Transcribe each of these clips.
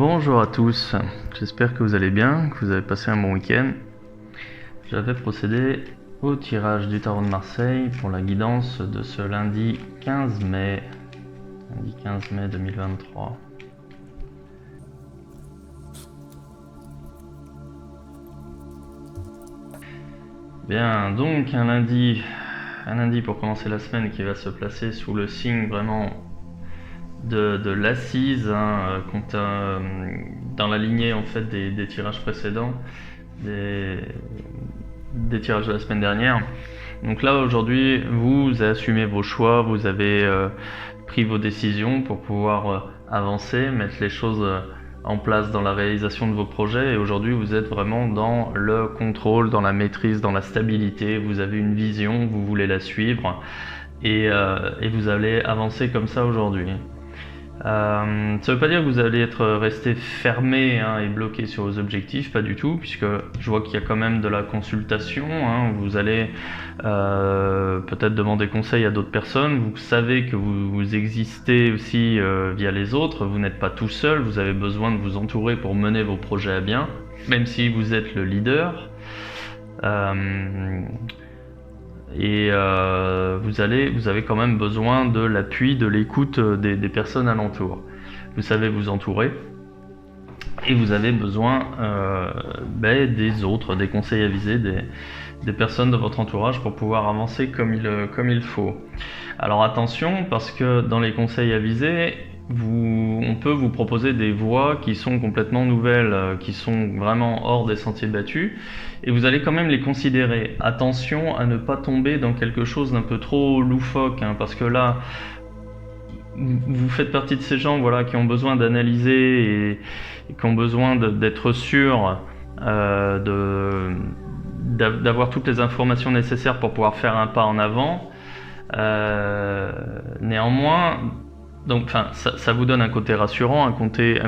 Bonjour à tous, j'espère que vous allez bien, que vous avez passé un bon week-end. J'avais procédé au tirage du tarot de Marseille pour la guidance de ce lundi 15 mai 2023. Bien, donc un lundi pour commencer la semaine qui va se placer sous le signe vraiment de l'assise, dans la lignée en fait des tirages précédents, des tirages de la semaine dernière. Donc là aujourd'hui vous assumez vos choix, vous avez pris vos décisions pour pouvoir avancer, mettre les choses en place dans la réalisation de vos projets, et aujourd'hui vous êtes vraiment dans le contrôle, dans la maîtrise, dans la stabilité. Vous avez une vision, vous voulez la suivre et vous allez avancer comme ça aujourd'hui. Ça ne veut pas dire que vous allez être resté fermé et bloqué sur vos objectifs, pas du tout, puisque je vois qu'il y a quand même de la consultation. Vous allez peut-être demander conseil à d'autres personnes. Vous savez que vous existez aussi via les autres, vous n'êtes pas tout seul, vous avez besoin de vous entourer pour mener vos projets à bien, même si vous êtes le leader. Vous avez quand même besoin de l'appui, de l'écoute des personnes alentour. Vous savez vous entourer et vous avez besoin des autres, des conseils avisés, des personnes de votre entourage pour pouvoir avancer comme il faut. Alors attention, parce que dans les conseils avisés, on peut vous proposer des voies qui sont complètement nouvelles, qui sont vraiment hors des sentiers battus, et vous allez quand même les considérer. Attention à ne pas tomber dans quelque chose d'un peu trop loufoque, parce que là, vous faites partie de ces gens qui ont besoin d'analyser et qui ont besoin d'être sûrs d'avoir toutes les informations nécessaires pour pouvoir faire un pas en avant. Néanmoins, donc, ça vous donne un côté rassurant, un côté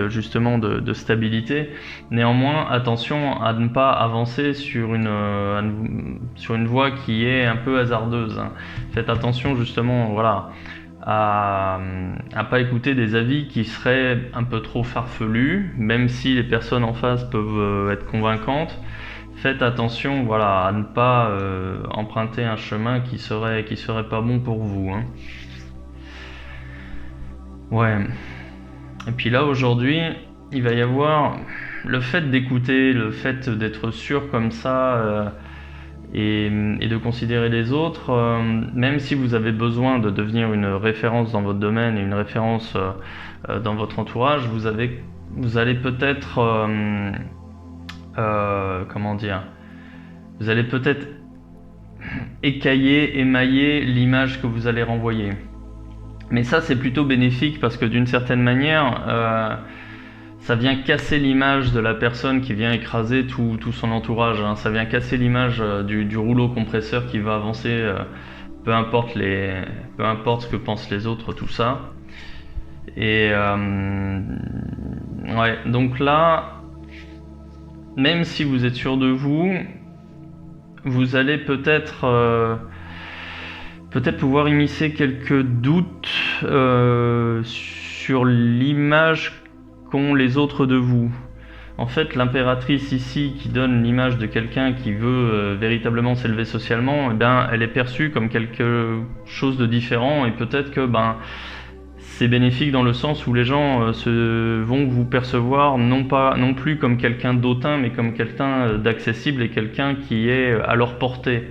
justement de stabilité. Néanmoins, attention à ne pas avancer sur une voie qui est un peu hasardeuse. Faites attention justement, à pas écouter des avis qui seraient un peu trop farfelus, même si les personnes en face peuvent être convaincantes. Faites attention, à ne pas emprunter un chemin qui serait pas bon pour vous. Ouais. Et puis là aujourd'hui, il va y avoir le fait d'écouter, le fait d'être sûr comme ça et de considérer les autres, même si vous avez besoin de devenir une référence dans votre domaine et une référence dans votre entourage, vous allez peut-être vous allez peut-être émailler l'image que vous allez renvoyer. Mais ça, c'est plutôt bénéfique parce que d'une certaine manière, ça vient casser l'image de la personne qui vient écraser tout son entourage. Ça vient casser l'image du rouleau compresseur qui va avancer, peu importe ce que pensent les autres, tout ça. Et donc là, même si vous êtes sûr de vous, vous allez peut-être pouvoir immiscer quelques doutes sur l'image qu'ont les autres de vous. En fait, l'impératrice ici, qui donne l'image de quelqu'un qui veut véritablement s'élever socialement, elle est perçue comme quelque chose de différent, et peut-être que c'est bénéfique dans le sens où les gens vont vous percevoir non plus comme quelqu'un d'autant, mais comme quelqu'un d'accessible et quelqu'un qui est à leur portée.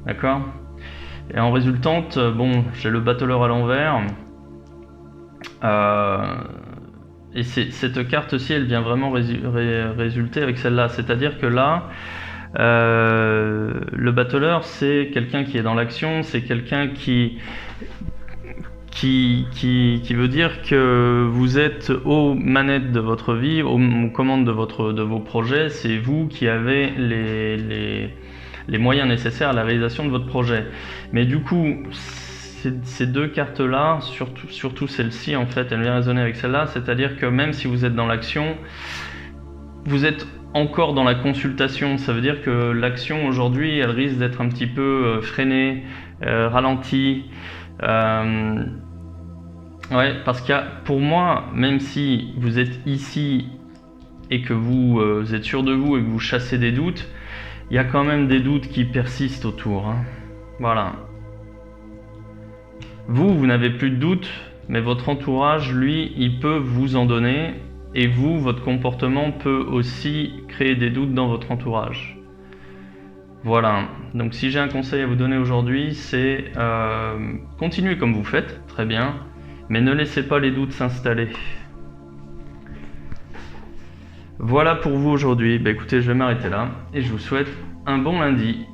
D'accord ? Et en résultante, j'ai le battleur à l'envers. Et cette carte-ci, elle vient vraiment résulter avec celle-là. C'est-à-dire que là, le battleur, c'est quelqu'un qui est dans l'action, c'est quelqu'un qui veut dire que vous êtes aux manettes de votre vie, aux commandes de vos projets. C'est vous qui avez les moyens nécessaires à la réalisation de votre projet. Mais du coup, ces deux cartes-là, surtout celle-ci en fait, elle vient résonner avec celle-là, c'est-à-dire que même si vous êtes dans l'action, vous êtes encore dans la consultation. Ça veut dire que l'action aujourd'hui, elle risque d'être un petit peu freinée, ralentie. Ouais, parce qu'il y a, pour moi, même si vous êtes ici et que vous êtes sûr de vous et que vous chassez des doutes, il y a quand même des doutes qui persistent autour, hein. Voilà. Vous n'avez plus de doutes, mais votre entourage, lui, il peut vous en donner. Et vous, votre comportement peut aussi créer des doutes dans votre entourage. Voilà. Donc si j'ai un conseil à vous donner aujourd'hui, c'est continuez comme vous faites, très bien, mais ne laissez pas les doutes s'installer. Voilà pour vous aujourd'hui. Bah, écoutez, je vais m'arrêter là et je vous souhaite un bon lundi.